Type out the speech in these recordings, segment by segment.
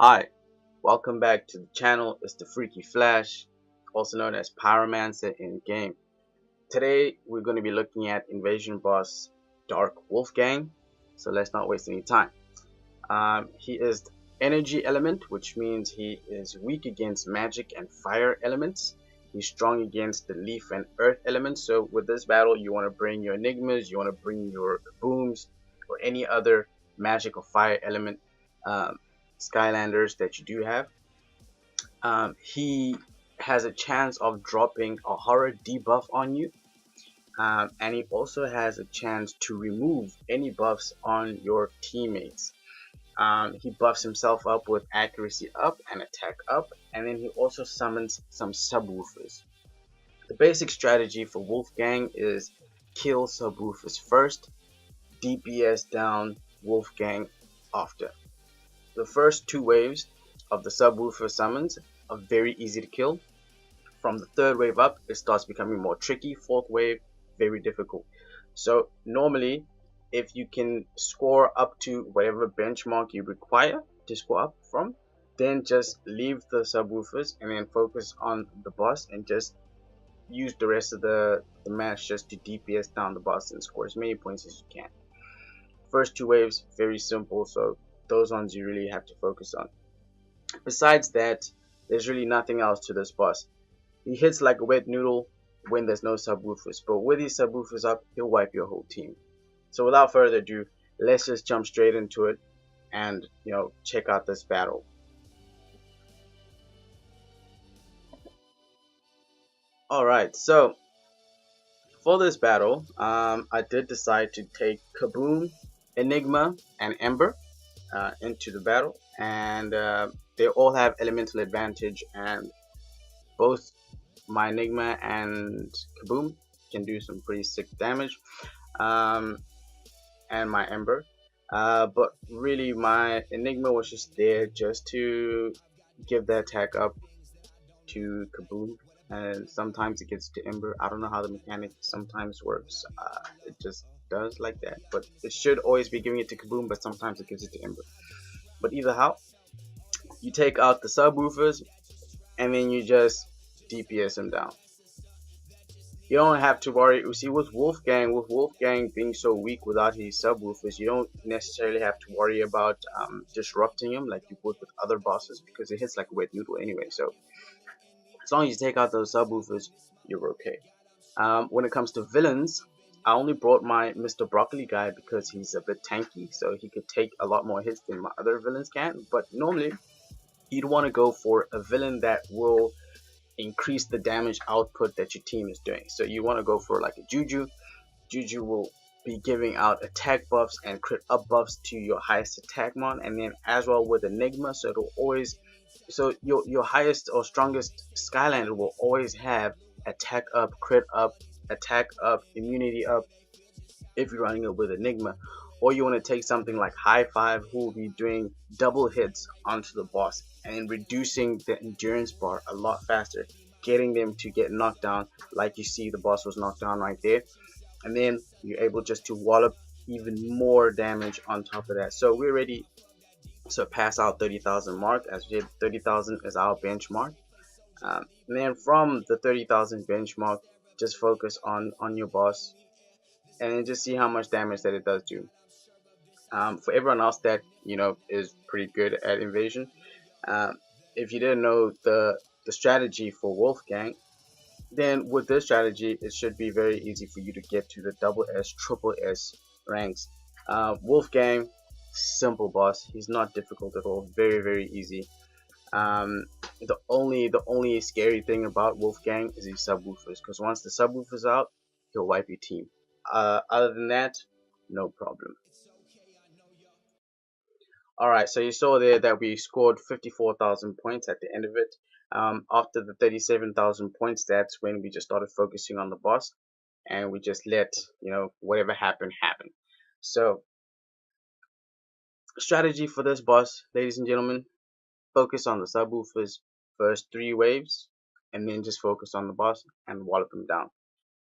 Hi, welcome back to the channel. It's the Freaky Flash, also known as Pyromancer in game. Today we're going to be looking at invasion boss Dark Wolfgang, so let's not waste any time. He is the energy element, which means he is weak against magic and fire elements. He's strong against the leaf and earth elements, so with this battle you want to bring your enigmas, you want to bring your booms, or any other magic or fire element Skylanders that you do have. He has a chance of dropping a horror debuff on you, and he also has a chance to remove any buffs on your teammates. He buffs himself up with accuracy up and attack up, and then he also summons some subwoofers. The basic strategy for Wolfgang is kill subwoofers first, DPS down Wolfgang after. The first two waves of the subwoofer summons are very easy to kill. From the third wave up, it starts becoming more tricky. Fourth wave, very difficult. So normally, if you can score up to whatever benchmark you require to score up from, then just leave the subwoofers and then focus on the boss and just use the rest of the match just to DPS down the boss and score as many points as you can. First two waves, very simple, so those ones you really have to focus on. Besides that, there's really nothing else to this boss. He hits like a wet noodle when there's no subwoofers, but with these subwoofers up, he'll wipe your whole team. So without further ado, let's just jump straight into it and check out this battle. Alright, so for this battle, I did decide to take Kaboom, Enigma, and Ember into the battle, and they all have elemental advantage, and both my Enigma and Kaboom can do some pretty sick damage, and my Ember, but really my Enigma was just there just to give the attack up to Kaboom, and sometimes it gets to Ember. I don't know how the mechanic sometimes works. It just does like that, but it should always be giving it to Kaboom, but sometimes it gives it to Ember. But either how, you take out the subwoofers and then you just DPS him down. You don't have to worry. You see, with Wolfgang being so weak without his subwoofers, you don't necessarily have to worry about disrupting him like you would with other bosses, because it hits like a wet noodle anyway. So as long as you take out those subwoofers, you're okay. When it comes to villains, I only brought my Mr. Broccoli guy because he's a bit tanky, so he could take a lot more hits than my other villains can. But normally, you'd want to go for a villain that will increase the damage output that your team is doing. So you want to go for like a Juju. Juju will be giving out attack buffs and crit up buffs to your highest attack mon, and then as well with Enigma, so it'll always, so your highest or strongest Skylander will always have attack up, crit up, attack up, immunity up if you're running it with Enigma. Or you want to take something like High Five, who will be doing double hits onto the boss and reducing the endurance bar a lot faster, getting them to get knocked down like you see the boss was knocked down right there, and then you're able just to wallop even more damage on top of that. So we already surpassed our 30,000 mark, as we did 30,000 is our benchmark. And then from the 30,000 benchmark, just focus on your boss and then just see how much damage that it does do. For everyone else that is pretty good at invasion, if you didn't know the strategy for Wolfgang, then with this strategy it should be very easy for you to get to the double S, triple S ranks. Wolfgang, simple boss. He's not difficult at all. Very easy. The only scary thing about Wolfgang is his subwoofers, because once the subwoofers out, he'll wipe your team. Other than that, no problem. Alright, so you saw there that we scored 54,000 points at the end of it. After the 37,000 points, that's when we just started focusing on the boss, and we just let whatever happened happen. So strategy for this boss, ladies and gentlemen, focus on the subwoofers first 3 waves, and then just focus on the boss and wallop him down.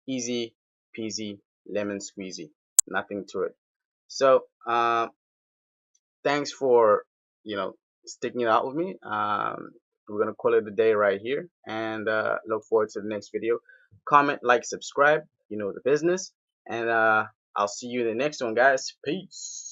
Easy peasy lemon squeezy, nothing to it. So thanks for sticking it out with me. We're gonna call it a day right here, and look forward to the next video. Comment, like, subscribe. You know the business, and I'll see you in the next one, guys. Peace.